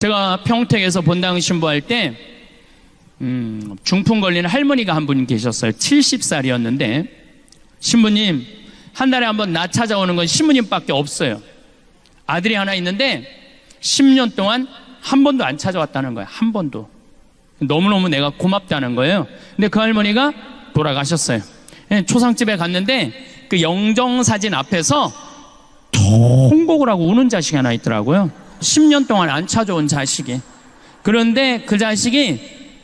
제가 평택에서 본당 신부할 때 중풍 걸리는 할머니가 한 분 계셨어요. 70살이었는데 신부님, 한 달에 한 번 나 찾아오는 건 신부님밖에 없어요. 아들이 하나 있는데 10년 동안 한 번도 안 찾아왔다는 거예요. 한 번도. 너무너무 내가 고맙다는 거예요. 근데 그 할머니가 돌아가셨어요. 초상집에 갔는데 그 영정사진 앞에서 통곡을 하고 우는 자식이 하나 있더라고요. 10년 동안 안 찾아온 자식이. 그런데 그 자식이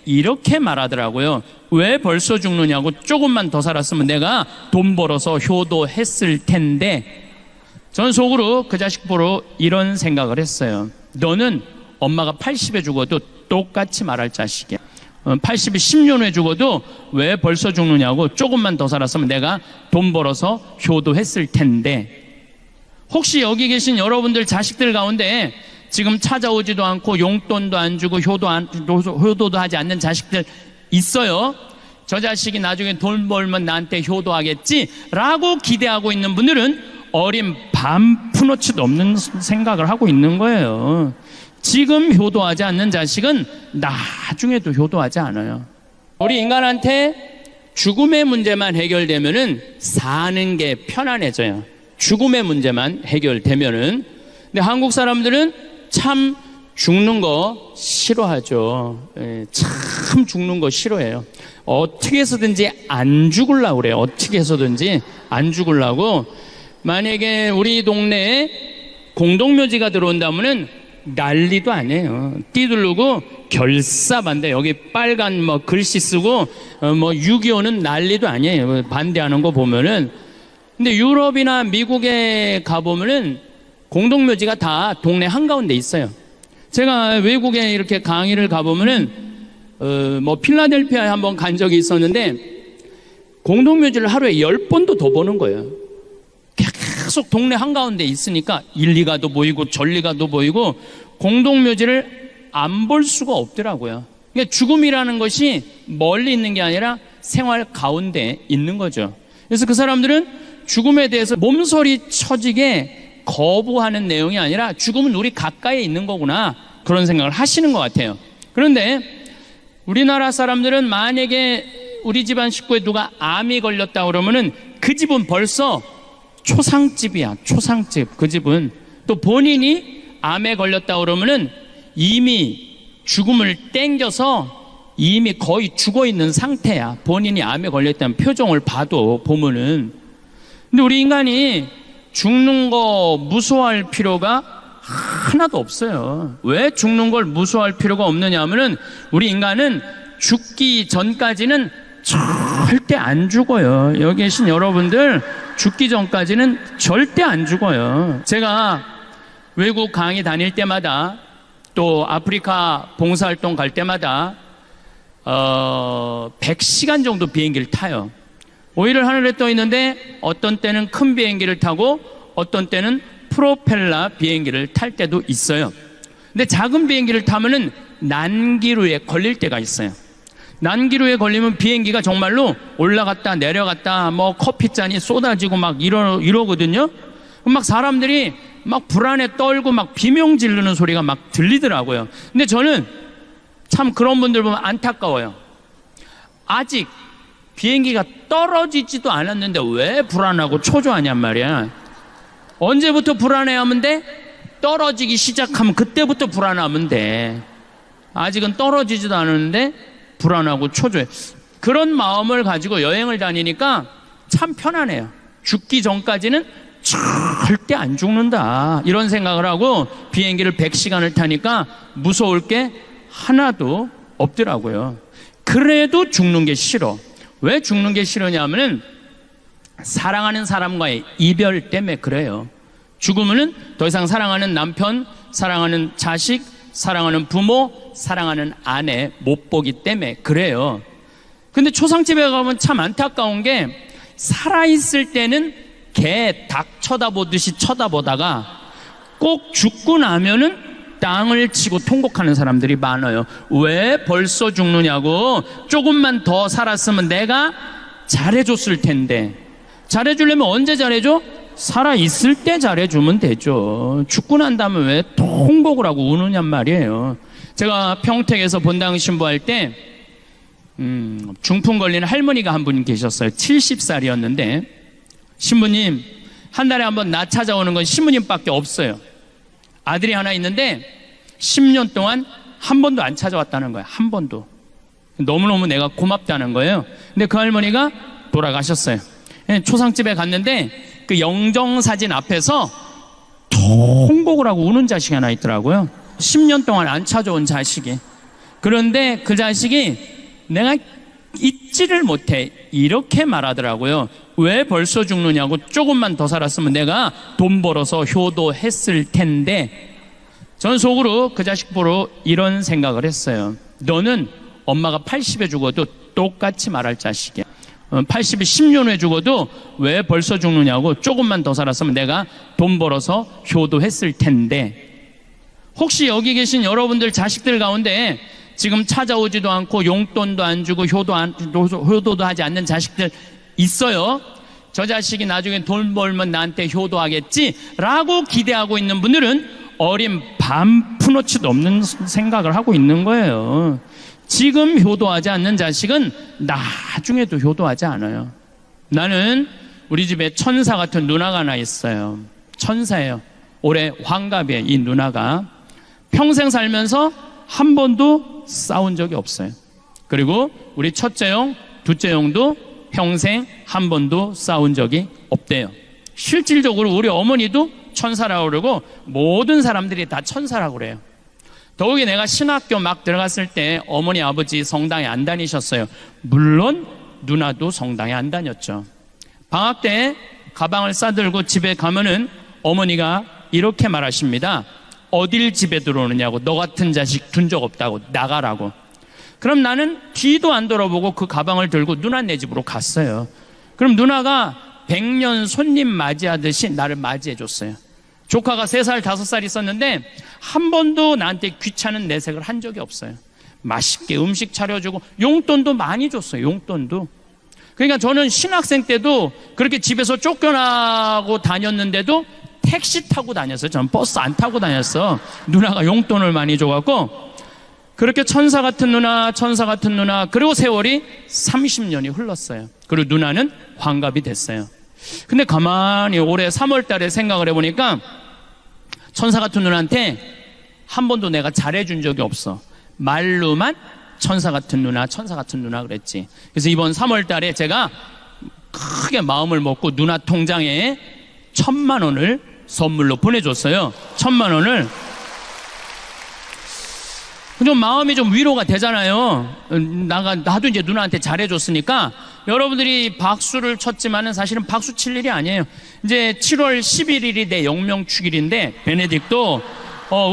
이렇게 말하더라고요. 왜 벌써 죽느냐고, 조금만 더 살았으면 내가 돈 벌어서 효도했을 텐데. 저는 속으로 그 자식 보러 이런 생각을 했어요. 너는 엄마가 80에 죽어도 똑같이 말할 자식이야. 80이 10년 후에 죽어도 왜 벌써 죽느냐고, 조금만 더 살았으면 내가 돈 벌어서 효도했을 텐데. 혹시 여기 계신 여러분들 자식들 가운데 지금 찾아오지도 않고 용돈도 안 주고 효도도 하지 않는 자식들 있어요? 저 자식이 나중에 돈 벌면 나한테 효도하겠지? 라고 기대하고 있는 분들은 어린 반푼어치도 없는 생각을 하고 있는 거예요. 지금 효도하지 않는 자식은 나중에도 효도하지 않아요. 우리 인간한테 죽음의 문제만 해결되면은 사는 게 편안해져요. 죽음의 문제만 해결되면은. 근데 한국 사람들은 참 죽는 거 싫어하죠. 참 죽는 거 싫어해요. 어떻게 해서든지 안 죽으려고 그래요. 어떻게 해서든지 안 죽으려고. 만약에 우리 동네에 공동묘지가 들어온다면은 난리도 안 해요. 띠두르고 결사반대. 여기 빨간 뭐 글씨 쓰고 6.25는 난리도 아니에요. 반대하는 거 보면은. 근데 유럽이나 미국에 가보면은 공동묘지가 다 동네 한가운데 있어요. 제가 외국에 이렇게 강의를 가보면은 필라델피아에 한번 간 적이 있었는데 공동묘지를 하루에 10번도 더 보는 거예요. 계속 동네 한가운데 있으니까 일리가도 보이고 전리가도 보이고 공동묘지를 안 볼 수가 없더라고요. 그러니까 죽음이라는 것이 멀리 있는 게 아니라 생활 가운데 있는 거죠. 그래서 그 사람들은 죽음에 대해서 몸서리 쳐지게 거부하는 내용이 아니라 죽음은 우리 가까이에 있는 거구나, 그런 생각을 하시는 것 같아요. 그런데 우리나라 사람들은 만약에 우리 집안 식구에 누가 암이 걸렸다 그러면은 그 집은 벌써 초상집이야. 초상집. 그 집은 또 본인이 암에 걸렸다 그러면은 이미 죽음을 땡겨서 이미 거의 죽어 있는 상태야. 본인이 암에 걸렸다는 표정을 봐도 보면은. 근데 우리 인간이 죽는 거 무서워할 필요가 하나도 없어요. 왜 죽는 걸 무서워할 필요가 없느냐 하면은 우리 인간은 죽기 전까지는 절대 안 죽어요. 여기 계신 여러분들 죽기 전까지는 절대 안 죽어요. 제가 외국 강의 다닐 때마다 또 아프리카 봉사활동 갈 때마다 100시간 정도 비행기를 타요. 5일을 하늘에 떠 있는데 어떤 때는 큰 비행기를 타고 어떤 때는 프로펠러 비행기를 탈 때도 있어요. 근데 작은 비행기를 타면은 난기류에 걸릴 때가 있어요. 난기류에 걸리면 비행기가 정말로 올라갔다 내려갔다 커피잔이 쏟아지고 막 이러거든요. 막 사람들이 막 불안에 떨고 막 비명 지르는 소리가 막 들리더라고요. 근데 저는 참 그런 분들 보면 안타까워요. 아직 비행기가 떨어지지도 않았는데 왜 불안하고 초조하냔 말이야. 언제부터 불안해하면 돼? 떨어지기 시작하면 그때부터 불안하면 돼. 아직은 떨어지지도 않았는데 불안하고 초조해. 그런 마음을 가지고 여행을 다니니까 참 편안해요. 죽기 전까지는 절대 안 죽는다, 이런 생각을 하고 비행기를 100시간을 타니까 무서울 게 하나도 없더라고요. 그래도 죽는 게 싫어. 왜 죽는 게 싫으냐면은 사랑하는 사람과의 이별 때문에 그래요. 죽으면은 더 이상 사랑하는 남편, 사랑하는 자식, 사랑하는 부모, 사랑하는 아내 못 보기 때문에 그래요. 근데 초상집에 가면 참 안타까운 게 살아있을 때는 개, 닭 쳐다보듯이 쳐다보다가 꼭 죽고 나면은 땅을 치고 통곡하는 사람들이 많아요. 왜 벌써 죽느냐고, 조금만 더 살았으면 내가 잘해줬을 텐데. 잘해주려면 언제 잘해줘? 살아있을 때 잘해주면 되죠. 죽고 난 다음에 왜 통곡을 하고 우느냔 말이에요. 제가 평택에서 본당 신부할 때 중풍 걸린 할머니가 한 분 계셨어요. 70살이었는데 신부님, 한 달에 한 번 나 찾아오는 건 신부님밖에 없어요. 아들이 하나 있는데 10년 동안 한 번도 안 찾아왔다는 거예요. 한 번도. 너무너무 내가 고맙다는 거예요. 근데 그 할머니가 돌아가셨어요. 초상집에 갔는데 그 영정사진 앞에서 통곡을 하고 우는 자식이 하나 있더라고요. 10년 동안 안 찾아온 자식이. 그런데 그 자식이 내가 잊지를 못해 이렇게 말하더라고요. 왜 벌써 죽느냐고, 조금만 더 살았으면 내가 돈 벌어서 효도했을 텐데. 전 속으로 그 자식 보러 이런 생각을 했어요. 너는 엄마가 80에 죽어도 똑같이 말할 자식이야. 80에 10년 후에 죽어도 왜 벌써 죽느냐고, 조금만 더 살았으면 내가 돈 벌어서 효도했을 텐데. 혹시 여기 계신 여러분들 자식들 가운데 지금 찾아오지도 않고 용돈도 안 주고 효도도 하지 않는 자식들 있어요? 저 자식이 나중에 돈 벌면 나한테 효도하겠지 라고 기대하고 있는 분들은 어린 반푼어치도 없는 생각을 하고 있는 거예요. 지금 효도하지 않는 자식은 나중에도 효도하지 않아요. 나는 우리 집에 천사 같은 누나가 하나 있어요. 천사예요. 올해 환갑이에요. 이 누나가 평생 살면서 한 번도 싸운 적이 없어요. 그리고 우리 첫째 형, 둘째 형도 평생 한 번도 싸운 적이 없대요. 실질적으로 우리 어머니도 천사라고 그러고 모든 사람들이 다 천사라고 그래요. 더욱이 내가 신학교 막 들어갔을 때 어머니 아버지 성당에 안 다니셨어요. 물론 누나도 성당에 안 다녔죠. 방학 때 가방을 싸들고 집에 가면은 어머니가 이렇게 말하십니다. 어딜 집에 들어오느냐고, 너 같은 자식 둔 적 없다고, 나가라고. 그럼 나는 뒤도 안 돌아보고 그 가방을 들고 누나네 집으로 갔어요. 그럼 누나가 100년 손님 맞이하듯이 나를 맞이해 줬어요. 조카가 3살, 5살 있었는데 한 번도 나한테 귀찮은 내색을 한 적이 없어요. 맛있게 음식 차려주고 용돈도 많이 줬어요. 용돈도. 그러니까 저는 신학생 때도 그렇게 집에서 쫓겨나고 다녔는데도 택시 타고 다녔어요. 저는 버스 안 타고 다녔어. 누나가 용돈을 많이 줘갖고. 그렇게 천사 같은 누나, 그리고 세월이 30년이 흘렀어요. 그리고 누나는 환갑이 됐어요. 근데 가만히 올해 3월 달에 생각을 해보니까 천사 같은 누나한테 한 번도 내가 잘해준 적이 없어. 말로만 천사 같은 누나 그랬지. 그래서 이번 3월 달에 제가 크게 마음을 먹고 누나 통장에 1,000만 원을 선물로 보내줬어요. 1,000만 원을. 좀 마음이 좀 위로가 되잖아요. 나도 이제 누나한테 잘해줬으니까. 여러분들이 박수를 쳤지만은 사실은 박수 칠 일이 아니에요. 이제 7월 11일이 내 영명축일인데, 베네딕도,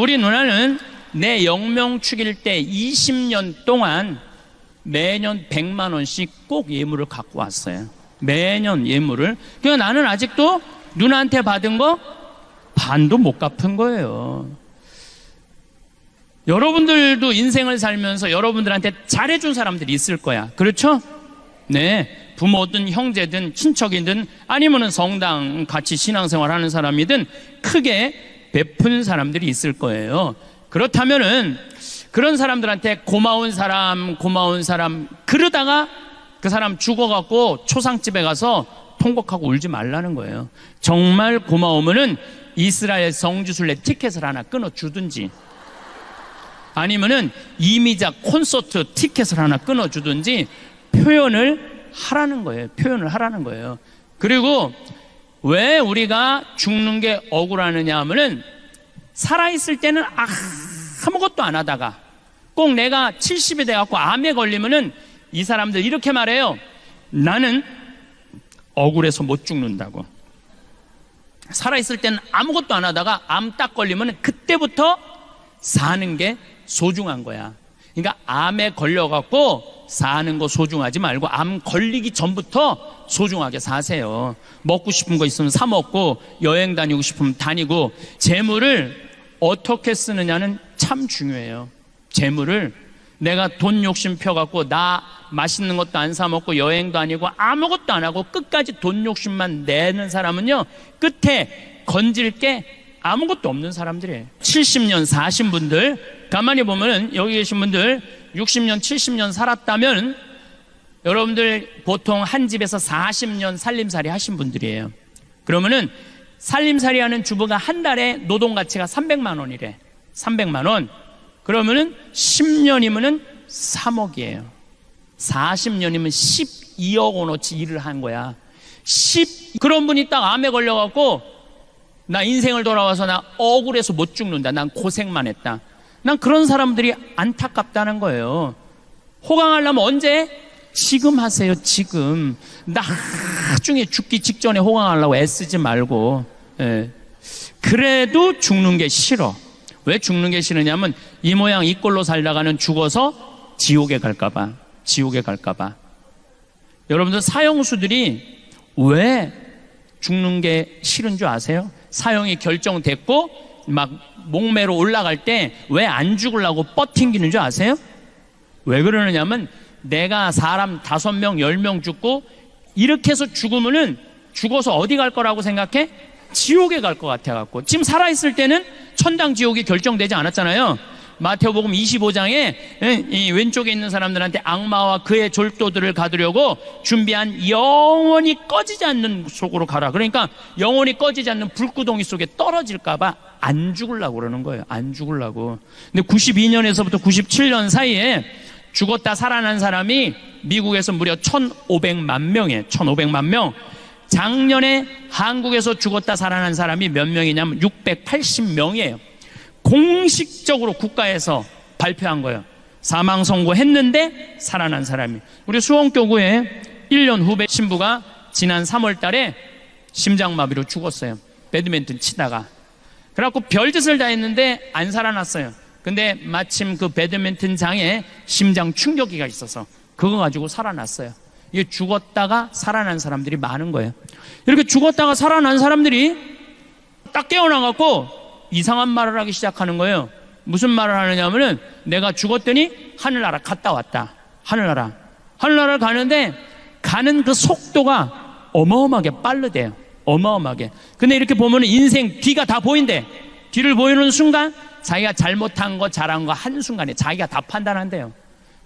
우리 누나는 내 영명축일 때 20년 동안 매년 100만 원씩 꼭 예물을 갖고 왔어요. 매년 예물을. 그러니까 나는 아직도 누나한테 받은 거 반도 못 갚은 거예요. 여러분들도 인생을 살면서 여러분들한테 잘해준 사람들이 있을 거야. 그렇죠? 네. 부모든 형제든 친척이든 아니면은 성당 같이 신앙생활 하는 사람이든 크게 베푼 사람들이 있을 거예요. 그렇다면은 그런 사람들한테 고마운 사람 그러다가 그 사람 죽어갖고 초상집에 가서 통곡하고 울지 말라는 거예요. 정말 고마우면은 이스라엘 성지순례 티켓을 하나 끊어주든지, 아니면은 이미자 콘서트 티켓을 하나 끊어주든지 표현을 하라는 거예요. 표현을 하라는 거예요. 그리고 왜 우리가 죽는 게 억울하느냐 하면은 살아있을 때는 아무것도 안 하다가 꼭 내가 70이 돼갖고 암에 걸리면은 이 사람들 이렇게 말해요. 나는 억울해서 못 죽는다고. 살아있을 때는 아무것도 안 하다가 암 딱 걸리면은 그때부터 사는 게 소중한 거야. 그러니까 암에 걸려갖고 사는 거 소중하지 말고 암 걸리기 전부터 소중하게 사세요. 먹고 싶은 거 있으면 사 먹고, 여행 다니고 싶으면 다니고. 재물을 어떻게 쓰느냐는 참 중요해요. 재물을 내가 돈 욕심 펴갖고 나 맛있는 것도 안 사 먹고 여행도 아니고 아무것도 안 하고 끝까지 돈 욕심만 내는 사람은요, 끝에 건질 게 아무것도 없는 사람들이에요. 70년 사신 분들, 가만히 보면은 여기 계신 분들 60년 70년 살았다면 여러분들 보통 한 집에서 40년 살림살이 하신 분들이에요. 그러면은 살림살이 하는 주부가 한 달에 노동 가치가 300만 원이래. 300만 원. 그러면은 10년이면은 3억이에요. 40년이면 12억 원어치 일을 한 거야. 그런 분이 딱 암에 걸려갖고 나 인생을 돌아와서 나 억울해서 못 죽는다. 난 고생만 했다. 난 그런 사람들이 안타깝다는 거예요. 호강하려면 언제? 지금 하세요. 지금. 나중에 죽기 직전에 호강하려고 애쓰지 말고. 예. 그래도 죽는 게 싫어. 왜 죽는 게 싫으냐면 이 모양 이 꼴로 살다가는 죽어서 지옥에 갈까봐. 지옥에 갈까봐. 여러분들 사형수들이 왜 죽는 게 싫은 줄 아세요? 사형이 결정됐고 막 목매로 올라갈 때 왜 안 죽으려고 뻗팅기는 줄 아세요? 왜 그러느냐면 내가 사람 5명 10명 죽고 이렇게 해서 죽으면은 죽어서 어디 갈 거라고 생각해? 지옥에 갈 것 같아갖고. 지금 살아있을 때는 천당 지옥이 결정되지 않았잖아요. 마태복음 25장에 이 왼쪽에 있는 사람들한테 악마와 그의 졸도들을 가두려고 준비한 영원히 꺼지지 않는 속으로 가라. 그러니까 영원히 꺼지지 않는 불구덩이 속에 떨어질까봐 안 죽으려고 그러는 거예요. 안 죽으려고. 근데 92년에서부터 97년 사이에 죽었다 살아난 사람이 미국에서 무려 1,500만 명이에요. 1,500만 명. 작년에 한국에서 죽었다 살아난 사람이 몇 명이냐면 680명이에요. 공식적으로 국가에서 발표한 거예요. 사망 선고했는데 살아난 사람이. 우리 수원교구에 1년 후배 신부가 지난 3월 달에 심장마비로 죽었어요. 배드민턴 치다가. 그래갖고 별짓을 다 했는데 안 살아났어요. 근데 마침 그 배드민턴장에 심장 충격기가 있어서 그거 가지고 살아났어요. 이게 죽었다가 살아난 사람들이 많은 거예요. 이렇게 죽었다가 살아난 사람들이 딱 깨어나갖고 이상한 말을 하기 시작하는 거예요. 무슨 말을 하느냐면은 내가 죽었더니 하늘나라 갔다 왔다. 하늘나라를 가는데 가는 그 속도가 어마어마하게 빠르대요. 어마어마하게. 근데 이렇게 보면은 인생 뒤가 다 보인대. 뒤를 보이는 순간 자기가 잘못한 거 잘한 거 한순간에 자기가 다 판단한대요.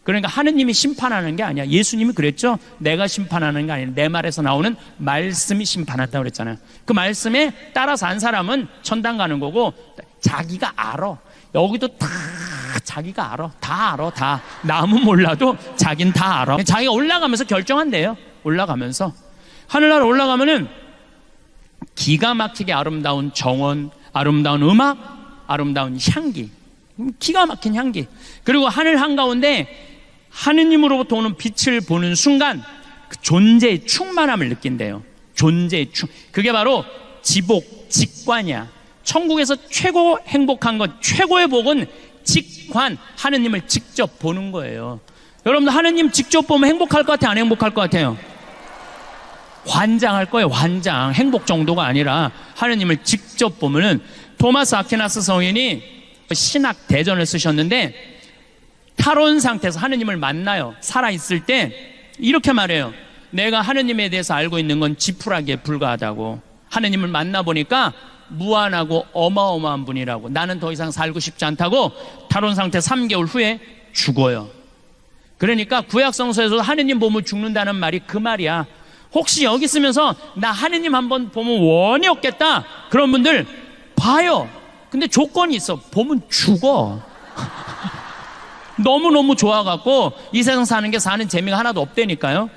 그러니까 하느님이 심판하는 게 아니야. 예수님이 그랬죠. 내가 심판하는 게 아니라 내 말에서 나오는 말씀이 심판한다고 그랬잖아요. 그 말씀에 따라서 한 사람은 천당 가는 거고 자기가 알아. 여기도 다 자기가 알아. 다 알아. 다. 남은 몰라도 자긴 다 알아. 자기가 올라가면서 결정한대요. 올라가면서. 하늘나라 올라가면은 기가 막히게 아름다운 정원, 아름다운 음악, 아름다운 향기. 기가 막힌 향기. 그리고 하늘 한가운데 하느님으로부터 오는 빛을 보는 순간 그 존재의 충만함을 느낀대요. 존재의 그게 바로 지복, 직관이야. 천국에서 최고 행복한 것, 최고의 복은 직관, 하느님을 직접 보는 거예요. 여러분들 하느님 직접 보면 행복할 것 같아요? 안 행복할 것 같아요? 환장할 거예요. 환장. 행복 정도가 아니라 하느님을 직접 보면은 토마스 아퀴나스 성인이 신학 대전을 쓰셨는데 탈원 상태에서 하느님을 만나요. 살아있을 때 이렇게 말해요. 내가 하느님에 대해서 알고 있는 건 지푸라기에 불과하다고. 하느님을 만나보니까 무한하고 어마어마한 분이라고. 나는 더 이상 살고 싶지 않다고 탈원 상태 3개월 후에 죽어요. 그러니까 구약성서에서 하느님 보면 죽는다는 말이 그 말이야. 혹시 여기 있으면서 나 하느님 한번 보면 원이 없겠다 그런 분들 봐요. 근데 조건이 있어. 보면 죽어. 너무너무 좋아갖고 이 세상 사는 게 사는 재미가 하나도 없다니까요.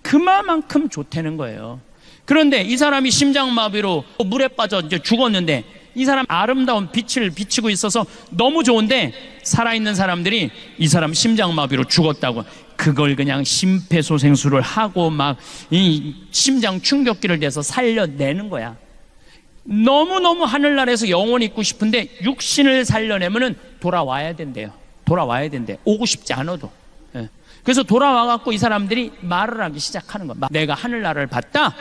그만큼 좋다는 거예요. 그런데 이 사람이 심장마비로 물에 빠져 이제 죽었는데 이 사람 아름다운 빛을 비치고 있어서 너무 좋은데 살아있는 사람들이 이 사람 심장마비로 죽었다고 그걸 그냥 심폐소생술을 하고 막 이 심장 충격기를 대서 살려내는 거야. 너무너무 하늘나라에서 영원히 있고 싶은데 육신을 살려내면은 돌아와야 된대요. 돌아와야 된대. 오고 싶지 않아도. 그래서 돌아와갖고 이 사람들이 말을 하기 시작하는 거야. 내가 하늘나라를 봤다.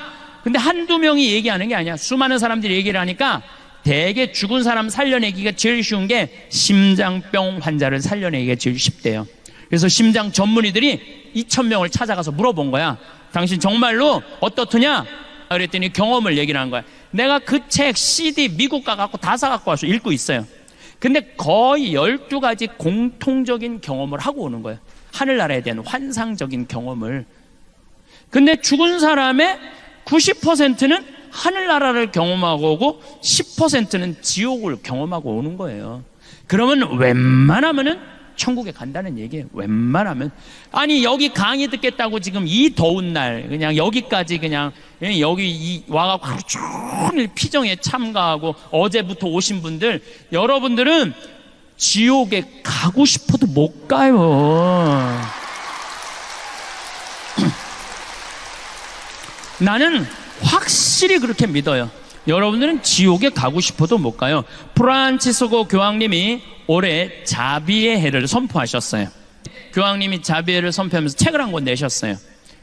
근데 한두 명이 얘기하는 게 아니야. 수많은 사람들이 얘기를 하니까 대개 죽은 사람 살려내기가 제일 쉬운 게 심장병 환자를 살려내기가 제일 쉽대요. 그래서 심장 전문의들이 2,000명을 찾아가서 물어본 거야. 당신 정말로 어떻더냐? 그랬더니 경험을 얘기를 한 거야. 내가 그 책 CD 미국 가갖고 다 사갖고 와서 읽고 있어요. 근데 거의 12가지 공통적인 경험을 하고 오는 거예요. 하늘나라에 대한 환상적인 경험을. 근데 죽은 사람의 90%는 하늘나라를 경험하고 오고 10%는 지옥을 경험하고 오는 거예요. 그러면 웬만하면은 천국에 간다는 얘기예요. 웬만하면. 아니 여기 강의 듣겠다고 지금 이 더운 날 그냥 여기까지 그냥 여기 와갖고 하루 종일 피정에 참가하고 어제부터 오신 분들, 여러분들은 지옥에 가고 싶어도 못 가요. 나는 확실히 그렇게 믿어요. 여러분들은 지옥에 가고 싶어도 못 가요. 프란치스코 교황님이 올해 자비의 해를 선포하셨어요. 교황님이 자비의 해를 선포하면서 책을 한 권 내셨어요.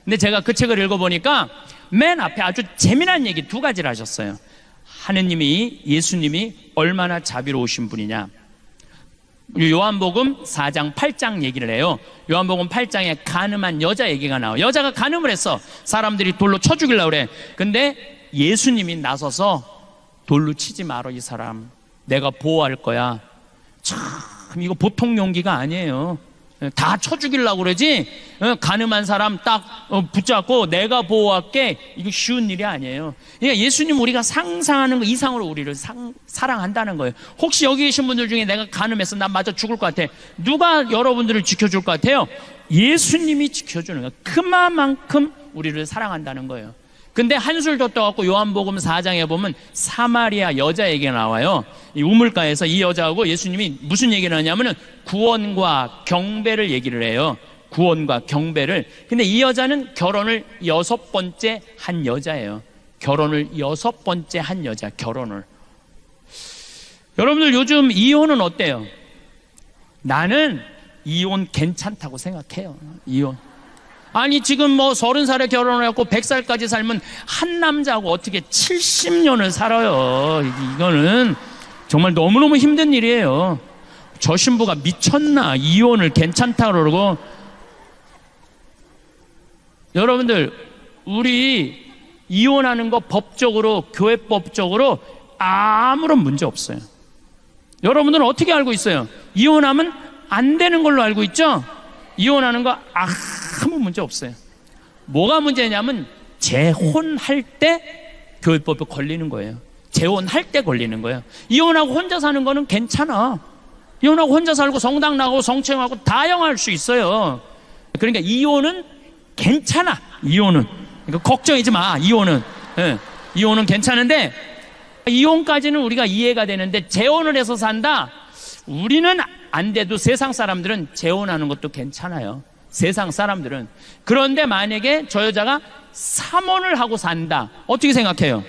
근데 제가 그 책을 읽어보니까 맨 앞에 아주 재미난 얘기 2가지를 하셨어요. 하느님이, 예수님이 얼마나 자비로우신 분이냐. 요한복음 4장 8장 얘기를 해요. 요한복음 8장에 간음한 여자 얘기가 나와요. 여자가 간음을 했어. 사람들이 돌로 쳐 죽이려고 그래. 근데 예수님이 나서서 돌로 치지 마라 이 사람, 내가 보호할 거야. 참 이거 보통 용기가 아니에요. 다 쳐 죽이려고 그러지. 간음한 사람 딱 붙잡고 내가 보호할게, 이거 쉬운 일이 아니에요. 그러니까 예수님 우리가 상상하는 거 이상으로 우리를 사랑한다는 거예요. 혹시 여기 계신 분들 중에 내가 간음해서 난 맞아 죽을 것 같아, 누가 여러분들을 지켜줄 것 같아요? 예수님이 지켜주는 거예요. 그만큼 우리를 사랑한다는 거예요. 근데 한술 더 떠갖고 요한복음 4장에 보면 사마리아 여자 얘기가 나와요. 이 우물가에서 이 여자하고 예수님이 무슨 얘기를 하냐면은 구원과 경배를 얘기를 해요. 구원과 경배를. 근데 이 여자는 결혼을 6번째 한 여자예요. 결혼을 6번째 한 여자, 결혼을. 여러분들 요즘 이혼은 어때요? 나는 이혼 괜찮다고 생각해요. 이혼. 아니 지금 뭐 30살에 결혼을 했고 100살까지 살면 한 남자하고 어떻게 70년을 살아요. 이거는 정말 너무너무 힘든 일이에요. 저 신부가 미쳤나, 이혼을 괜찮다 그러고. 여러분들 우리 이혼하는 거 법적으로, 교회법적으로 아무런 문제 없어요. 여러분들은 어떻게 알고 있어요? 이혼하면 안 되는 걸로 알고 있죠? 이혼하는 거 아무 문제 없어요. 뭐가 문제냐면 재혼할 때 교회법에 걸리는 거예요. 재혼할 때 걸리는 거예요. 이혼하고 혼자 사는 거는 괜찮아. 이혼하고 혼자 살고 성당 나가고 성추행하고 다양할 수 있어요. 그러니까 이혼은 괜찮아. 이혼은 그러니까 걱정하지 마. 이혼은 이혼은 괜찮은데, 이혼까지는 우리가 이해가 되는데 재혼을 해서 산다? 우리는 안 돼도 세상 사람들은 재혼하는 것도 괜찮아요. 세상 사람들은. 그런데 만약에 저 여자가 3혼을 하고 산다, 어떻게 생각해요?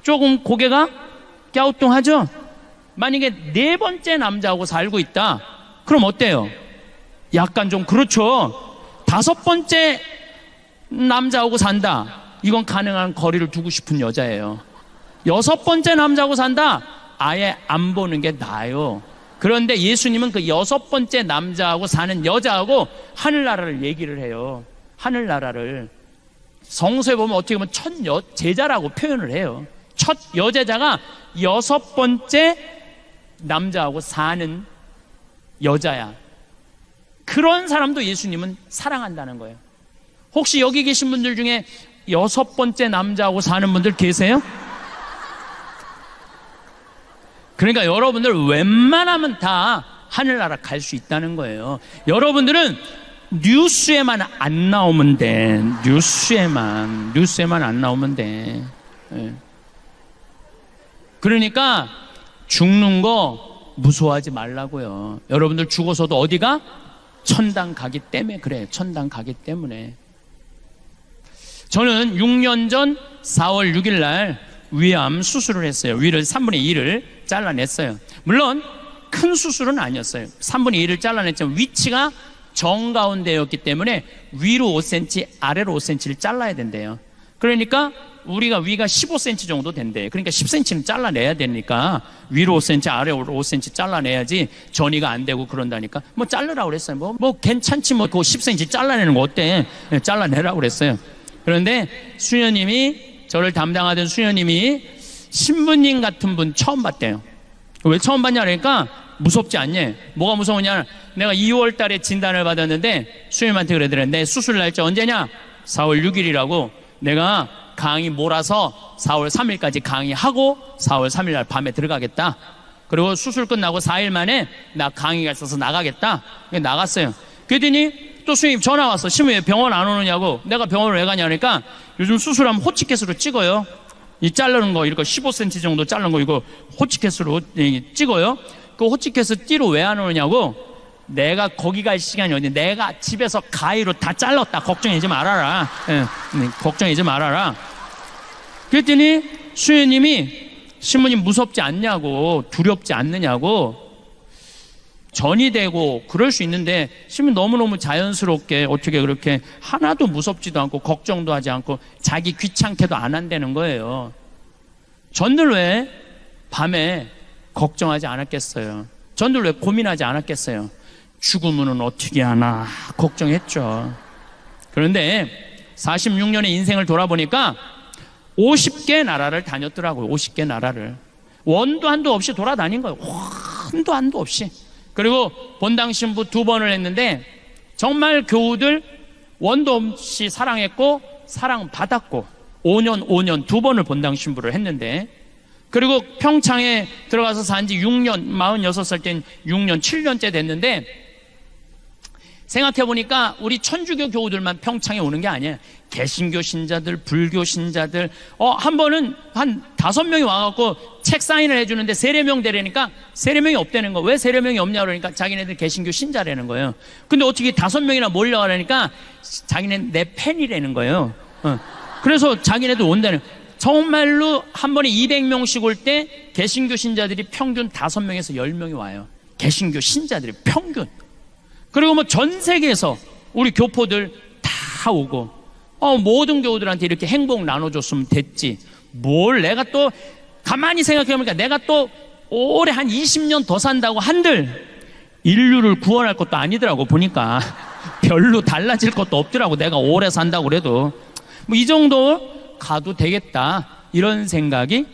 조금 고개가 갸우뚱하죠? 만약에 4번째 남자하고 살고 있다, 그럼 어때요? 약간 좀 그렇죠. 5번째 남자하고 산다, 이건 가능한 거리를 두고 싶은 여자예요. 6번째 남자하고 산다, 아예 안 보는 게 나아요. 그런데 예수님은 그 6번째 남자하고 사는 여자하고 하늘나라를 얘기를 해요. 하늘나라를. 성서에 보면 어떻게 보면 첫 제자라고 표현을 해요. 첫 여제자가 6번째 남자하고 사는 여자야. 그런 사람도 예수님은 사랑한다는 거예요. 혹시 여기 계신 분들 중에 6번째 남자하고 사는 분들 계세요? 그러니까 여러분들 웬만하면 다 하늘나라 갈 수 있다는 거예요. 여러분들은 뉴스에만 안 나오면 돼. 뉴스에만 안 나오면 돼. 그러니까 죽는 거 무서워하지 말라고요. 여러분들 죽어서도 어디가? 천당 가기 때문에 그래. 천당 가기 때문에. 저는 6년 전 4월 6일 날 위암 수술을 했어요. 위를 3분의 2를 잘라냈어요. 물론 큰 수술은 아니었어요. 3분의 2를 잘라냈지만 위치가 정가운데였기 때문에 위로 5cm, 아래로 5cm를 잘라야 된대요. 그러니까 우리가 위가 15cm 정도 된대. 그러니까 10cm는 잘라내야 되니까 위로 5cm, 아래로 5cm 잘라내야지 전이가 안 되고 그런다니까. 뭐 자르라고 그랬어요. 뭐 괜찮지 뭐. 그거 10cm 잘라내는 거 어때? 잘라내라고 그랬어요. 그런데 수녀님이, 저를 담당하던 수녀님이 신부님 같은 분 처음 봤대요. 왜 처음 봤냐 그러니까 무섭지 않냐? 뭐가 무서우냐? 내가 2월 달에 진단을 받았는데 수녀님한테 그러더래. 내 수술 날짜 언제냐? 4월 6일이라고. 내가 강의 몰아서 4월 3일까지 강의하고 4월 3일 날 밤에 들어가겠다. 그리고 수술 끝나고 4일 만에 나 강의가 있어서 나가겠다. 나갔어요. 그랬더니 또 수녀님 전화 왔어. 신부님 왜 병원 안 오느냐고. 내가 병원을 왜 가냐 그러니까 요즘 수술하면 호치켓으로 찍어요. 이 자르는 거, 이거 15cm 정도 자른 거 이거 호치켓으로 찍어요. 그 호치켓을 띠로 왜 안 오느냐고. 내가 거기 갈 시간이 어디, 내가 집에서 가위로 다 잘랐다. 걱정하지 말아라. 걱정하지 말아라. 그랬더니 수녀님이 신부님 무섭지 않냐고, 두렵지 않느냐고. 전이 되고 그럴 수 있는데 신부님 너무너무 자연스럽게 어떻게 그렇게 하나도 무섭지도 않고 걱정도 하지 않고 자기 귀찮게도 안 한다는 거예요. 전들 왜 밤에 걱정하지 않았겠어요? 전들 왜 고민하지 않았겠어요? 죽으면 어떻게 하나 걱정했죠. 그런데 46년의 인생을 돌아보니까 50개 나라를 다녔더라고요. 50개 나라를. 원도 한도 없이 돌아다닌 거예요. 한도 한도 없이. 그리고 본당 신부 2번을 했는데 정말 교우들 원도 없이 사랑했고 사랑받았고 5년 2번을 본당 신부를 했는데, 그리고 평창에 들어가서 산지 6년, 46살 땐 6년, 7년째 됐는데 생각해보니까 우리 천주교 교우들만 평창에 오는 게 아니에요. 개신교 신자들, 불교 신자들, 한 번은 한 5명이 와갖고 책 사인을 해주는데 세례명 되려니까 세례명이 없다는 거. 왜 세례명이 없냐 그러니까 자기네들 개신교 신자라는 거예요. 근데 어떻게 5명이나 몰려가려니까 자기네는 내 팬이라는 거예요. 그래서 자기네들 온다는 거예요. 정말로 한 번에 200명씩 올 때 개신교 신자들이 평균 5명에서 10명이 와요. 개신교 신자들이 평균. 그리고 뭐 전 세계에서 우리 교포들 다 오고, 모든 교우들한테 이렇게 행복 나눠줬으면 됐지. 뭘 내가 또 가만히 생각해보니까 내가 또 올해 한 20년 더 산다고 한들 인류를 구원할 것도 아니더라고. 보니까 별로 달라질 것도 없더라고. 내가 오래 산다고 그래도 뭐 이 정도 가도 되겠다 이런 생각이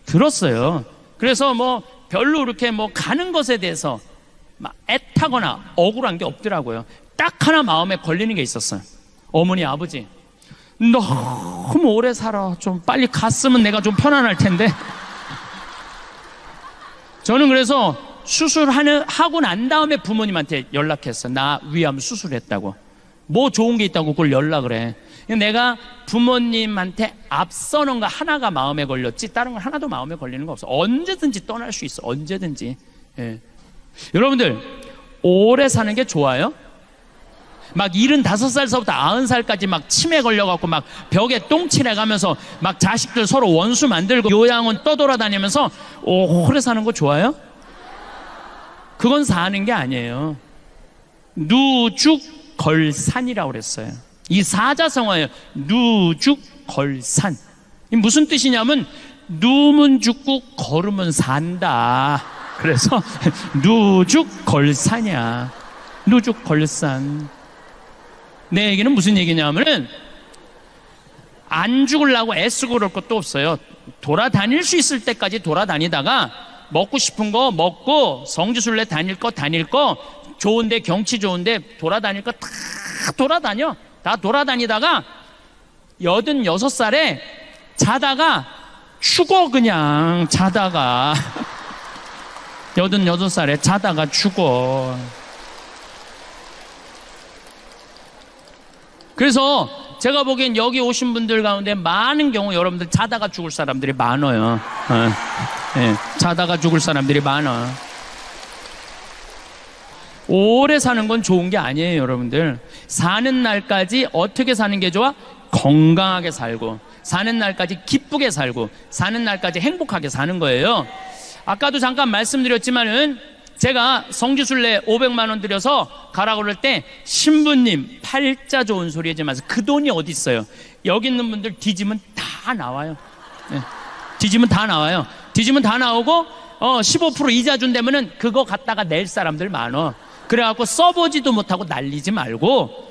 들었어요. 그래서 뭐 별로 이렇게 뭐 가는 것에 대해서 막 애타거나 억울한 게 없더라고요. 딱 하나 마음에 걸리는 게 있었어요. 어머니 아버지 너무 오래 살아. 좀 빨리 갔으면 내가 좀 편안할 텐데. 저는 그래서 수술하고 난 다음에 부모님한테 연락했어. 나 위암 수술했다고. 뭐 좋은 게 있다고 그걸 연락을 해. 내가 부모님한테 앞서는 거 하나가 마음에 걸렸지 다른 건 하나도 마음에 걸리는 거 없어. 언제든지 떠날 수 있어. 언제든지. 예. 여러분들 오래 사는 게 좋아요? 막 75살서부터 90살까지 막 치매 걸려갖고 막 벽에 똥칠해가면서 막 자식들 서로 원수 만들고 요양원 떠돌아다니면서 오래 사는 거 좋아요? 그건 사는 게 아니에요. 누죽걸산이라고 그랬어요. 이 사자성어예요. 누죽걸산. 무슨 뜻이냐면 누면 죽고 걸으면 산다. 그래서 누죽걸산이야. 누죽걸산. 내 얘기는 무슨 얘기냐면은 안 죽으려고 애쓰고 그럴 것도 없어요. 돌아다닐 수 있을 때까지 돌아다니다가 먹고 싶은 거 먹고 성지순례 다닐 거 좋은데 경치 좋은데 돌아다닐 거 다 돌아다녀. 다 돌아다니다가 86살에 자다가 죽어. 그냥 자다가 86살에 자다가 죽어. 그래서 제가 보기엔 여기 오신 분들 가운데 많은 경우 여러분들 자다가 죽을 사람들이 많아요. 네, 자다가 죽을 사람들이 많아. 오래 사는 건 좋은 게 아니에요. 여러분들 사는 날까지 어떻게 사는 게 좋아? 건강하게 살고, 사는 날까지 기쁘게 살고, 사는 날까지 행복하게 사는 거예요. 아까도 잠깐 말씀드렸지만은 제가 성지순례 500만 원 들여서 가라고 그럴 때 신부님 팔자 좋은 소리 하지 마세요. 그 돈이 어디 있어요? 여기 있는 분들 뒤지면 다 나와요. 네. 뒤지면 다 나와요. 뒤지면 다 나오고 15% 이자 준다면은 그거 갖다가 낼 사람들 많어. 그래갖고 써보지도 못하고 날리지 말고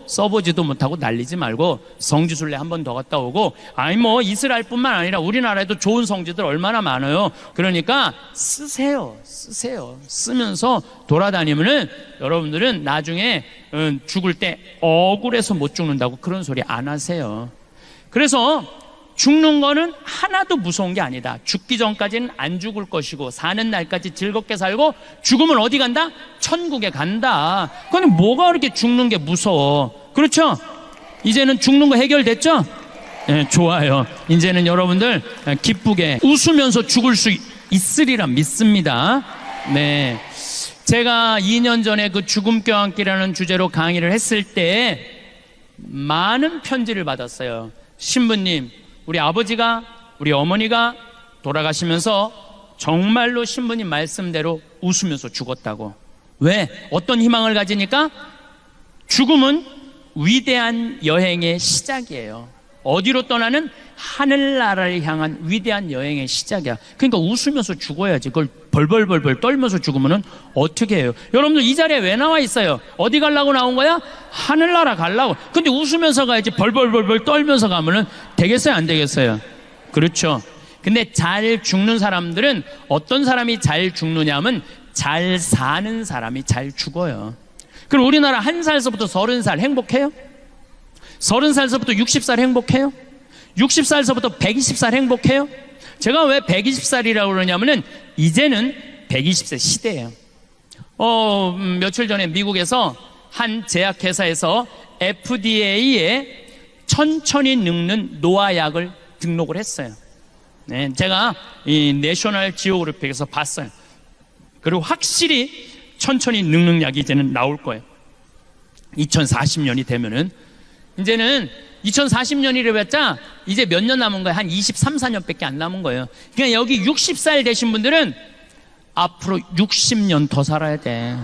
성지순례 한 번 더 갔다 오고, 아니 뭐 이스라엘뿐만 아니라 우리나라에도 좋은 성지들 얼마나 많아요. 그러니까 쓰세요. 쓰면서 돌아다니면은 여러분들은 나중에 죽을 때 억울해서 못 죽는다고 그런 소리 안 하세요. 그래서 죽는 거는 하나도 무서운 게 아니다. 죽기 전까지는 안 죽을 것이고 사는 날까지 즐겁게 살고 죽으면 어디 간다? 천국에 간다. 그런데 뭐가 그렇게 죽는 게 무서워? 그렇죠? 이제는 죽는 거 해결됐죠? 네, 좋아요. 이제는 여러분들 기쁘게 웃으면서 죽을 수 있으리라 믿습니다. 네, 제가 2년 전에 그 죽음 껴안기라는 주제로 강의를 했을 때 많은 편지를 받았어요. 신부님, 우리 아버지가, 우리 어머니가 돌아가시면서 정말로 신부님 말씀대로 웃으면서 죽었다고. 왜? 어떤 희망을 가지니까? 죽음은 위대한 여행의 시작이에요. 어디로 떠나는? 하늘나라를 향한 위대한 여행의 시작이야. 그러니까 웃으면서 죽어야지. 그걸 벌벌벌벌 떨면서 죽으면 어떻게 해요? 여러분들 이 자리에 왜 나와 있어요? 어디 가려고 나온 거야? 하늘나라 가려고. 근데 웃으면서 가야지. 벌벌벌벌 떨면서 가면은 되겠어요? 안 되겠어요? 그렇죠. 근데 잘 죽는 사람들은 어떤 사람이 잘 죽느냐면 잘 사는 사람이 잘 죽어요. 그럼 우리나라 1살서부터 30살 행복해요? 30살서부터 60살 행복해요? 60살서부터 120살 행복해요? 제가 왜 120살이라고 그러냐면은 이제는 120세 시대예요. 며칠 전에 미국에서 한 제약회사에서 FDA에 천천히 늙는 노화약을 등록을 했어요. 네, 제가 이 내셔널 지오그래픽에서 봤어요. 그리고 확실히 천천히 늙는 약이 이제는 나올 거예요. 2040년이 되면은. 이제는 2040년이래봤자 이제 몇 년 남은 거예요? 한 23, 4년밖에 안 남은 거예요. 그러니까 여기 60살 되신 분들은 앞으로 60년 더 살아야 돼.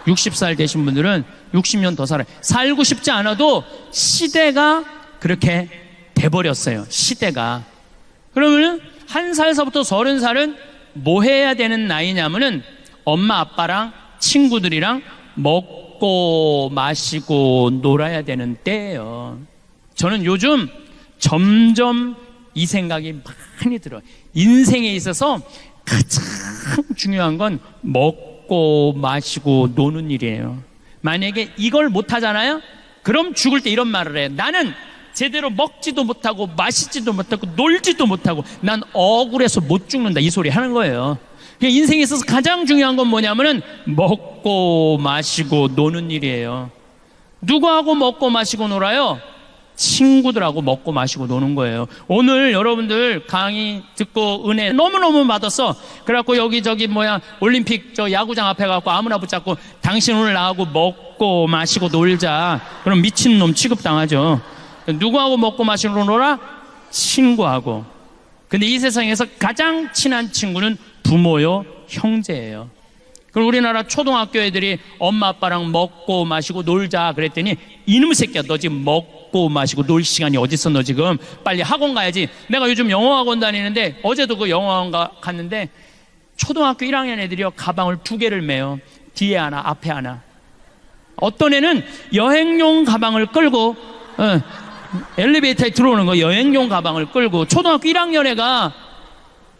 60살 되신 분들은 60년 더 살아야 돼. 살고 싶지 않아도 시대가 그렇게 돼버렸어요. 시대가. 그러면은 1살서부터 30살은 뭐 해야 되는 나이냐면은 엄마 아빠랑 친구들이랑 먹고 마시고 놀아야 되는 때예요. 저는 요즘 점점 이 생각이 많이 들어요. 인생에 있어서 가장 중요한 건 먹고 마시고 노는 일이에요. 만약에 이걸 못하잖아요? 그럼 죽을 때 이런 말을 해요. 나는 제대로 먹지도 못하고 마시지도 못하고 놀지도 못하고 난 억울해서 못 죽는다, 이 소리 하는 거예요. 인생에 있어서 가장 중요한 건 뭐냐면은 먹고 마시고 노는 일이에요. 누구하고 먹고 마시고 놀아요? 친구들하고 먹고 마시고 노는 거예요. 오늘 여러분들 강의 듣고 은혜 너무너무 받았어. 그래갖고 여기저기 올림픽 저 야구장 앞에 가고 아무나 붙잡고 당신 오늘 나하고 먹고 마시고 놀자. 그럼 미친놈 취급당하죠. 누구하고 먹고 마시고 놀아? 친구하고. 근데 이 세상에서 가장 친한 친구는 부모요, 형제예요. 그럼 우리나라 초등학교 애들이 엄마 아빠랑 먹고 마시고 놀자 그랬더니 이놈 새끼야, 너 지금 먹고 마시고 놀 시간이 어딨어? 너 지금 빨리 학원 가야지. 내가 요즘 영어학원 다니는데 어제도 그 영어학원 갔는데 초등학교 1학년 애들이요, 가방을 2개를 매요. 뒤에 하나 앞에 하나. 어떤 애는 여행용 가방을 끌고 엘리베이터에 들어오는 거, 여행용 가방을 끌고. 초등학교 1학년 애가.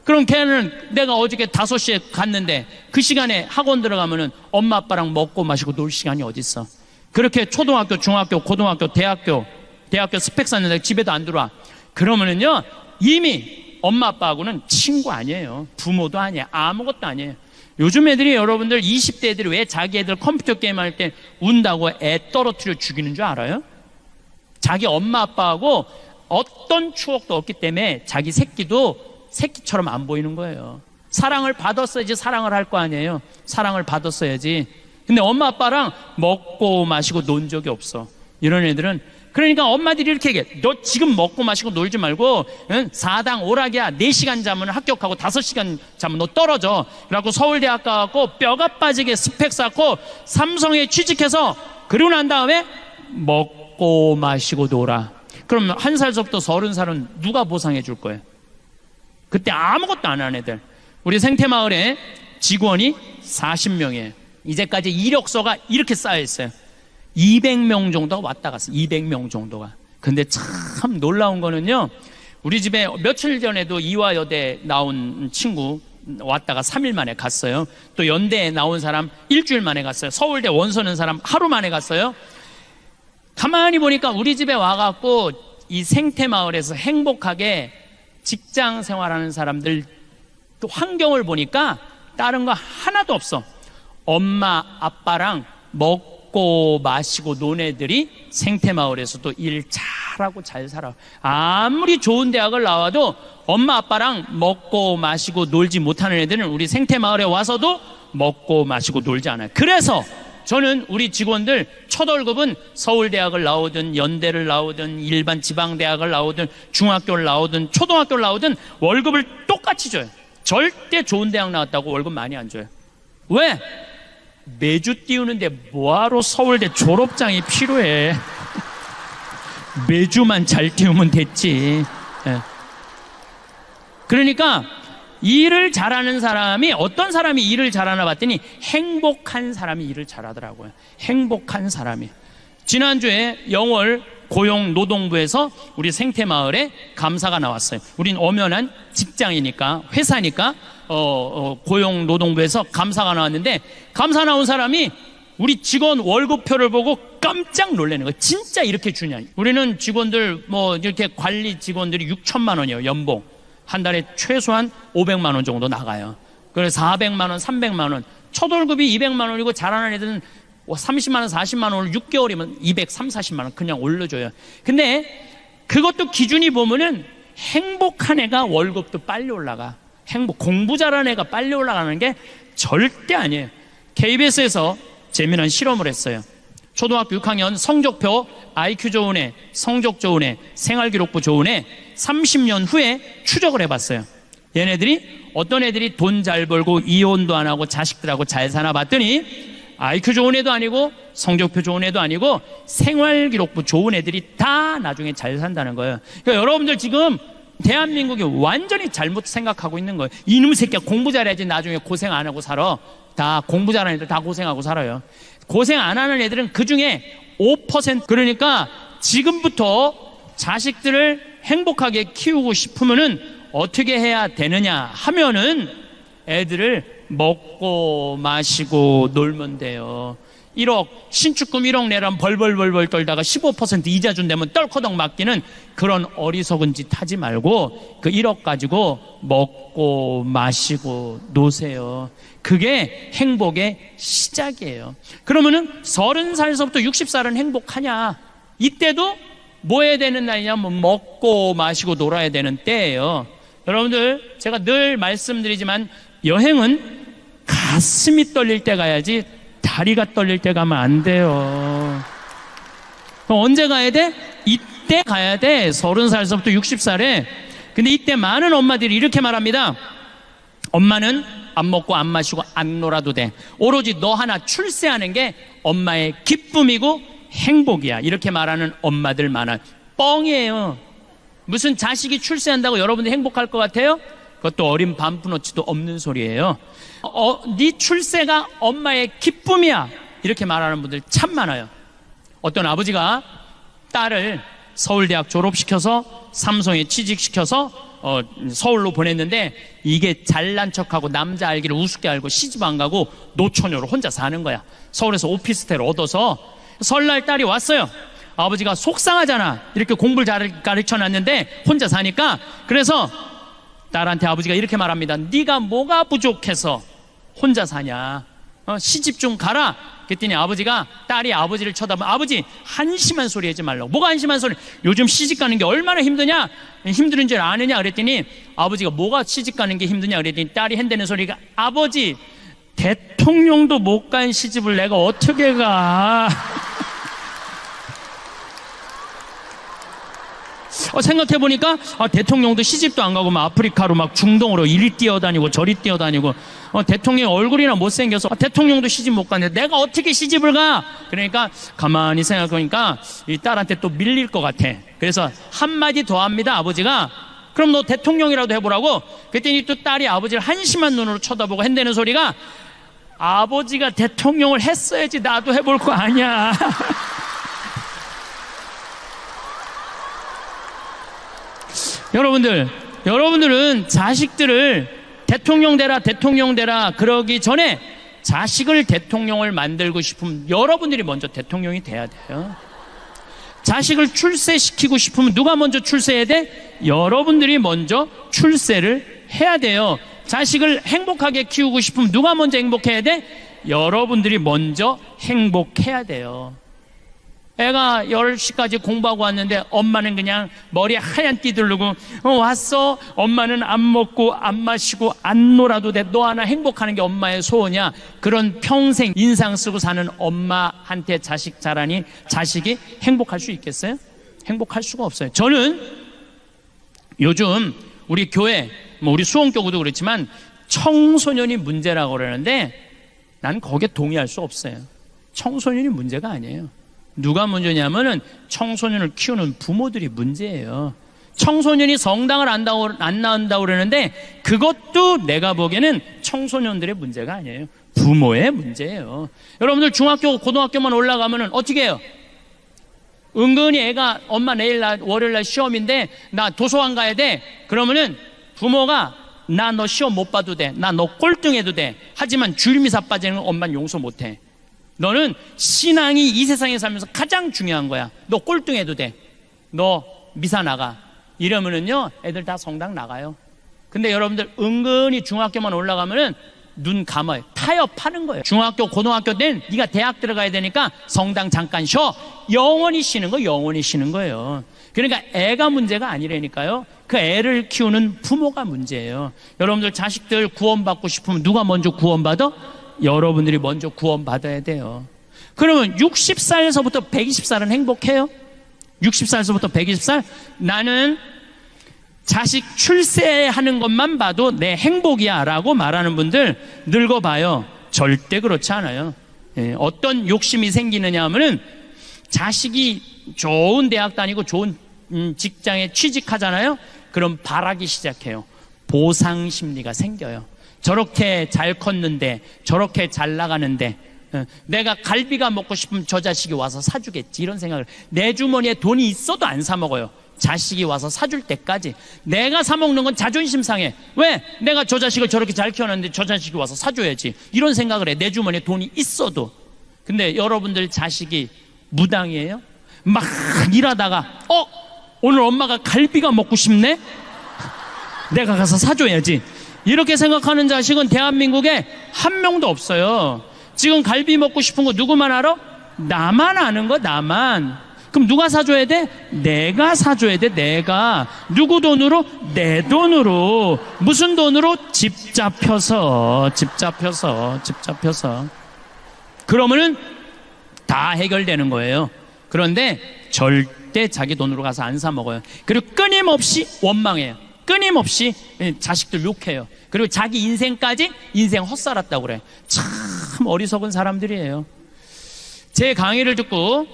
그럼 걔는 내가 어저께 5시에 갔는데 그 시간에 학원 들어가면은 엄마 아빠랑 먹고 마시고 놀 시간이 어딨어? 그렇게 초등학교, 중학교, 고등학교, 대학교 스펙 쌓는데 집에도 안 들어와. 그러면은요, 이미 엄마 아빠하고는 친구 아니에요. 부모도 아니에요. 아무것도 아니에요. 요즘 애들이, 여러분들 20대 애들이 왜 자기 애들 컴퓨터 게임 할 때 운다고 애 떨어뜨려 죽이는 줄 알아요? 자기 엄마 아빠하고 어떤 추억도 없기 때문에 자기 새끼도 새끼처럼 안 보이는 거예요. 사랑을 받았어야지 사랑을 할 거 아니에요. 사랑을 받았어야지. 근데 엄마 아빠랑 먹고 마시고 논 적이 없어. 이런 애들은 그러니까 엄마들이 이렇게 얘기해. 너 지금 먹고 마시고 놀지 말고, 응? 4당 오락이야. 4시간 자면 합격하고 5시간 자면 너 떨어져. 그래갖고 서울대학 가갖고 뼈가 빠지게 스펙 쌓고 삼성에 취직해서 그러고 난 다음에 먹고 마시고 놀아. 그럼 1살서부터 30살은 누가 보상해 줄 거예요? 그때 아무것도 안 한 애들. 우리 생태마을에 직원이 40명이에요. 이제까지 이력서가 이렇게 쌓여 있어요. 200명 정도가 왔다 갔어. 200명 정도가. 근데 참 놀라운 거는요, 우리 집에 며칠 전에도 이화여대 나온 친구 왔다가 3일 만에 갔어요. 또 연대에 나온 사람 일주일 만에 갔어요. 서울대 원서는 사람 하루 만에 갔어요. 가만히 보니까 우리 집에 와갖고 이 생태마을에서 행복하게 직장 생활하는 사람들 또 환경을 보니까 다른 거 하나도 없어. 엄마 아빠랑 먹고 마시고 논 애들이 생태마을에서도 일 잘하고 잘 살아. 아무리 좋은 대학을 나와도 엄마 아빠랑 먹고 마시고 놀지 못하는 애들은 우리 생태마을에 와서도 먹고 마시고 놀지 않아요. 그래서 저는 우리 직원들 첫 월급은 서울대학을 나오든 연대를 나오든 일반 지방대학을 나오든 중학교를 나오든 초등학교를 나오든 월급을 똑같이 줘요. 절대 좋은 대학 나왔다고 월급 많이 안 줘요. 왜? 매주 띄우는데 뭐하러 서울대 졸업장이 필요해. 매주만 잘 띄우면 됐지. 그러니까 일을 잘하는 사람이, 어떤 사람이 일을 잘하나 봤더니 행복한 사람이 일을 잘하더라고요. 행복한 사람이. 지난주에 영월 고용노동부에서 우리 생태마을에 감사가 나왔어요. 우린 엄연한 직장이니까, 회사니까 고용노동부에서 감사가 나왔는데, 감사 나온 사람이 우리 직원 월급표를 보고 깜짝 놀라는 거예요. 진짜 이렇게 주냐. 우리는 직원들 이렇게 관리 직원들이 6천만 원이에요. 연봉 한 달에 최소한 500만 원 정도 나가요. 그래서 400만 원, 300만 원. 첫 월급이 200만 원이고 잘하는 애들은 30만 원, 40만 원을 6개월이면 230, 40만 원 그냥 올려줘요. 근데 그것도 기준이 보면은 행복한 애가 월급도 빨리 올라가. 공부 잘하는 애가 빨리 올라가는 게 절대 아니에요. KBS에서 재미난 실험을 했어요. 초등학교 6학년 성적표 IQ 좋은 애, 성적 좋은 애, 생활기록부 좋은 애 30년 후에 추적을 해봤어요. 얘네들이 어떤 애들이 돈 잘 벌고 이혼도 안 하고 자식들하고 잘 사나 봤더니 IQ 좋은 애도 아니고 성적표 좋은 애도 아니고 생활기록부 좋은 애들이 다 나중에 잘 산다는 거예요. 그러니까 여러분들 지금 대한민국이 완전히 잘못 생각하고 있는 거예요. 이놈 새끼야 공부 잘해야지 나중에 고생 안 하고 살아. 다 공부 잘하는 애들 다 고생하고 살아요. 고생 안 하는 애들은 그중에 5%. 그러니까 지금부터 자식들을 행복하게 키우고 싶으면은 어떻게 해야 되느냐 하면은 애들을 먹고 마시고 놀면 돼요. 1억 신축금 1억 내라면 벌벌벌벌 떨다가 15% 이자 준다면 떨커덕 맡기는 그런 어리석은 짓 하지 말고 그 1억 가지고 먹고 마시고 노세요. 그게 행복의 시작이에요. 그러면은 30살서부터 60살은 행복하냐? 이때도 뭐 해야 되는 나이냐면 먹고 마시고 놀아야 되는 때예요. 여러분들 제가 늘 말씀드리지만 여행은 가슴이 떨릴 때 가야지 다리가 떨릴 때 가면 안 돼요. 언제 가야 돼? 이때 가야 돼. 30살서부터 60살에. 근데 이때 많은 엄마들이 이렇게 말합니다. 엄마는 안 먹고 안 마시고 안 놀아도 돼. 오로지 너 하나 출세하는 게 엄마의 기쁨이고 행복이야. 이렇게 말하는 엄마들 많아요. 뻥이에요. 무슨 자식이 출세한다고 여러분들이 행복할 것 같아요? 그것도 어린 반푼어치도 없는 소리예요. 네 출세가 엄마의 기쁨이야. 이렇게 말하는 분들 참 많아요. 어떤 아버지가 딸을 서울대학 졸업시켜서 삼성에 취직시켜서 서울로 보냈는데 이게 잘난 척하고 남자 알기를 우습게 알고 시집 안 가고 노처녀로 혼자 사는 거야. 서울에서 오피스텔 얻어서 설날 딸이 왔어요. 아버지가 속상하잖아. 이렇게 공부를 잘 가르쳐놨는데 혼자 사니까. 그래서 딸한테 아버지가 이렇게 말합니다. 네가 뭐가 부족해서 혼자 사냐? 시집 좀 가라. 그랬더니 아버지가 딸이 아버지를 쳐다보면 아버지 한심한 소리 하지 말라고. 뭐가 한심한 소리? 요즘 시집 가는 게 얼마나 힘드냐? 힘든 줄 아느냐? 그랬더니 아버지가 뭐가 시집 가는 게 힘드냐? 그랬더니 딸이 한다는 소리가 아버지 대통령도 못 간 시집을 내가 어떻게 가? 생각해보니까 대통령도 시집도 안 가고 막 아프리카로 막 중동으로 이리 뛰어다니고 저리 뛰어다니고 대통령 얼굴이나 못생겨서 대통령도 시집 못 가는데 내가 어떻게 시집을 가? 그러니까 가만히 생각해보니까 이 딸한테 또 밀릴 것 같아. 그래서 한마디 더 합니다. 아버지가 그럼 너 대통령이라도 해보라고. 그랬더니 또 딸이 아버지를 한심한 눈으로 쳐다보고 한다는 소리가 아버지가 대통령을 했어야지 나도 해볼 거 아니야. 여러분들은 자식들을 대통령 되라 그러기 전에 자식을 대통령을 만들고 싶으면 여러분들이 먼저 대통령이 돼야 돼요. 자식을 출세시키고 싶으면 누가 먼저 출세해야 돼? 여러분들이 먼저 출세를 해야 돼요. 자식을 행복하게 키우고 싶으면 누가 먼저 행복해야 돼? 여러분들이 먼저 행복해야 돼요. 애가 10시까지 공부하고 왔는데 엄마는 그냥 머리에 하얀 띠 두르고 왔어? 엄마는 안 먹고 안 마시고 안 놀아도 돼. 너 하나 행복하는 게 엄마의 소원이야. 그런 평생 인상 쓰고 사는 엄마한테 자식 자라니 자식이 행복할 수 있겠어요? 행복할 수가 없어요. 저는 요즘 우리 교회 우리 수원교구도 그렇지만 청소년이 문제라고 그러는데 난 거기에 동의할 수 없어요. 청소년이 문제가 아니에요. 누가 문제냐면은 청소년을 키우는 부모들이 문제예요. 청소년이 성당을 안 나온다고 그러는데 그것도 내가 보기에는 청소년들의 문제가 아니에요. 부모의 문제예요. 여러분들 중학교 고등학교만 올라가면은 어떻게 해요? 은근히 애가 엄마 내일 월요일날 시험인데 나 도서관 가야 돼. 그러면은 부모가 나 너 시험 못 봐도 돼. 나 너 꼴등해도 돼. 하지만 줄미사 빠지는 건 엄마는 용서 못해. 너는 신앙이 이 세상에 살면서 가장 중요한 거야. 너 꼴등해도 돼. 너 미사 나가. 이러면은요 애들 다 성당 나가요. 근데 여러분들 은근히 중학교만 올라가면은 눈 감아요. 타협하는 거예요. 중학교 고등학교 때는 네가 대학 들어가야 되니까 성당 잠깐 쉬어. 영원히 쉬는 거예요. 그러니까 애가 문제가 아니라니까요. 그 애를 키우는 부모가 문제예요. 여러분들 자식들 구원받고 싶으면 누가 먼저 구원받아? 여러분들이 먼저 구원받아야 돼요. 그러면 60살에서부터 120살은 행복해요? 60살에서부터 120살? 나는 자식 출세하는 것만 봐도 내 행복이야 라고 말하는 분들 늙어봐요. 절대 그렇지 않아요. 어떤 욕심이 생기느냐 하면은 자식이 좋은 대학 다니고 좋은 직장에 취직하잖아요. 그럼 바라기 시작해요. 보상 심리가 생겨요. 저렇게 잘 컸는데 저렇게 잘 나가는데 내가 갈비가 먹고 싶으면 저 자식이 와서 사주겠지 이런 생각을. 내 주머니에 돈이 있어도 안 사 먹어요. 자식이 와서 사줄 때까지. 내가 사 먹는 건 자존심 상해. 왜? 내가 저 자식을 저렇게 잘 키워놨는데 저 자식이 와서 사줘야지 이런 생각을 해. 내 주머니에 돈이 있어도. 근데 여러분들 자식이 무당이에요? 막 일하다가 오늘 엄마가 갈비가 먹고 싶네? 내가 가서 사줘야지 이렇게 생각하는 자식은 대한민국에 한 명도 없어요. 지금 갈비 먹고 싶은 거 누구만 알아? 나만 아는 거. 나만. 그럼 누가 사줘야 돼? 내가 사줘야 돼. 내가. 누구 돈으로? 내 돈으로. 무슨 돈으로? 집 잡혀서. 그러면은 다 해결되는 거예요. 그런데 절대 자기 돈으로 가서 안 사 먹어요. 그리고 끊임없이 원망해요. 끊임없이 자식들 욕해요. 그리고 자기 인생까지 인생 헛살았다고 그래. 참 어리석은 사람들이에요. 제 강의를 듣고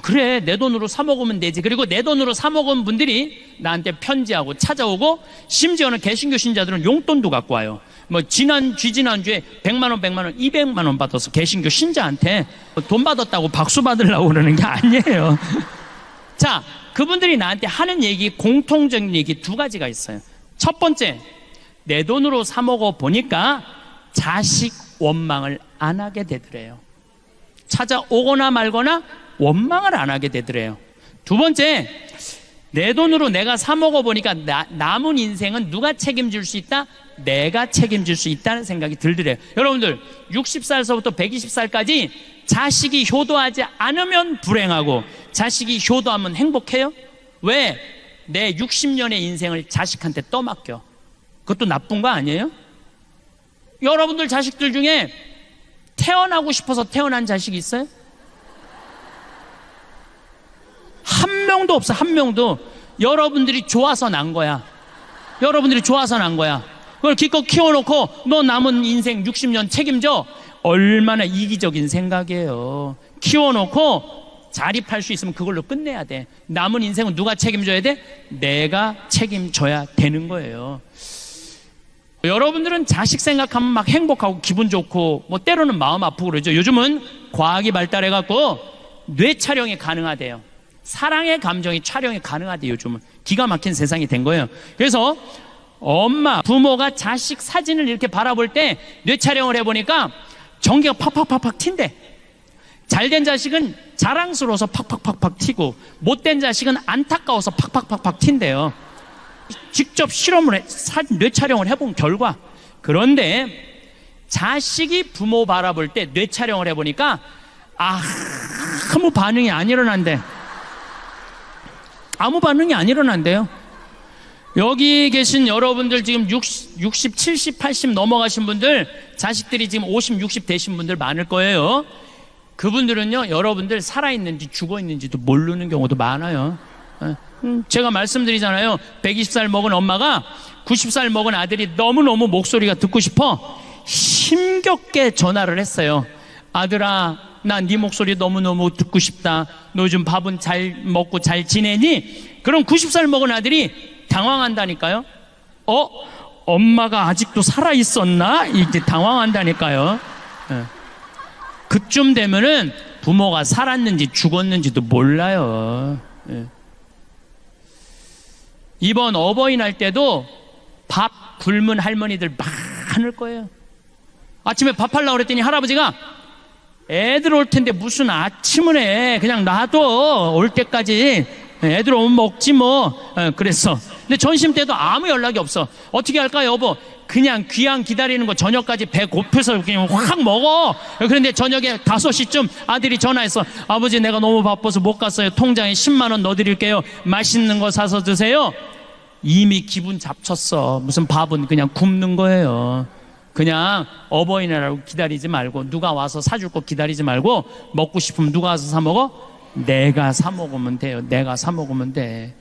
그래 내 돈으로 사 먹으면 되지. 그리고 내 돈으로 사 먹은 분들이 나한테 편지하고 찾아오고 심지어는 개신교 신자들은 용돈도 갖고 와요. 뭐 지난주에 100만 원 200만 원 받아서 개신교 신자한테 돈 받았다고 박수 받으려고 그러는 게 아니에요. 자, 그분들이 나한테 하는 얘기, 공통적인 얘기 두 가지가 있어요. 첫 번째, 내 돈으로 사 먹어 보니까 자식 원망을 안 하게 되더래요. 찾아오거나 말거나 원망을 안 하게 되더래요. 두 번째, 내 돈으로 내가 사 먹어 보니까 남은 인생은 누가 책임질 수 있다? 내가 책임질 수 있다는 생각이 들더래요. 여러분들 60살서부터 120살까지 자식이 효도하지 않으면 불행하고 자식이 효도하면 행복해요? 왜? 내 60년의 인생을 자식한테 떠맡겨. 그것도 나쁜 거 아니에요? 여러분들 자식들 중에 태어나고 싶어서 태어난 자식이 있어요? 한 명도 없어. 한 명도. 여러분들이 좋아서 난 거야. 여러분들이 좋아서 난 거야. 그걸 기껏 키워놓고 너 남은 인생 60년 책임져. 얼마나 이기적인 생각이에요. 키워놓고 자립할 수 있으면 그걸로 끝내야 돼. 남은 인생은 누가 책임져야 돼? 내가 책임져야 되는 거예요. 여러분들은 자식 생각하면 막 행복하고 기분 좋고 뭐 때로는 마음 아프고 그러죠. 요즘은 과학이 발달해갖고 뇌 촬영이 가능하대요. 사랑의 감정이 촬영이 가능하대요. 요즘은 기가 막힌 세상이 된 거예요. 그래서 엄마, 부모가 자식 사진을 이렇게 바라볼 때 뇌 촬영을 해보니까 전기가 팍팍팍팍 튄대. 잘된 자식은 자랑스러워서 팍팍팍팍 튀고 못된 자식은 안타까워서 팍팍팍팍 튄대요. 직접 실험을 해, 뇌 촬영을 해본 결과. 그런데 자식이 부모 바라볼 때 뇌 촬영을 해보니까 아무 반응이 안 일어난대. 아무 반응이 안 일어난대요. 여기 계신 여러분들 지금 60, 70, 80 넘어가신 분들, 자식들이 지금 50, 60 되신 분들 많을 거예요. 그분들은요, 여러분들 살아있는지 죽어있는지도 모르는 경우도 많아요. 제가 말씀드리잖아요. 120살 먹은 엄마가 90살 먹은 아들이 너무너무 목소리가 듣고 싶어 힘겹게 전화를 했어요. 아들아, 나 네 목소리 너무너무 듣고 싶다. 너 요즘 밥은 잘 먹고 잘 지내니? 그럼 90살 먹은 아들이 당황한다니까요. 엄마가 아직도 살아있었나? 이제 당황한다니까요. 그쯤 되면은 부모가 살았는지 죽었는지도 몰라요. 이번 어버이날 때도 밥 굶은 할머니들 많을 거예요. 아침에 밥 하려고 그랬더니 할아버지가 애들 올 텐데 무슨 아침을 해. 그냥 놔둬. 올 때까지. 애들 오면 먹지 뭐. 그랬어. 근데 점심 때도 아무 연락이 없어. 어떻게 할까 여보? 그냥 귀양 기다리는 거 저녁까지 배 고파서 그냥 확 먹어. 그런데 저녁에 5시쯤 아들이 전화했어. 아버지 내가 너무 바빠서 못 갔어요. 통장에 10만 원 넣어드릴게요. 맛있는 거 사서 드세요. 이미 기분 잡쳤어. 무슨 밥은 그냥 굶는 거예요. 그냥 어버이날하고 기다리지 말고 누가 와서 사줄 거 기다리지 말고 먹고 싶으면 누가 와서 사 먹어? 내가 사 먹으면 돼요. 내가 사 먹으면 돼.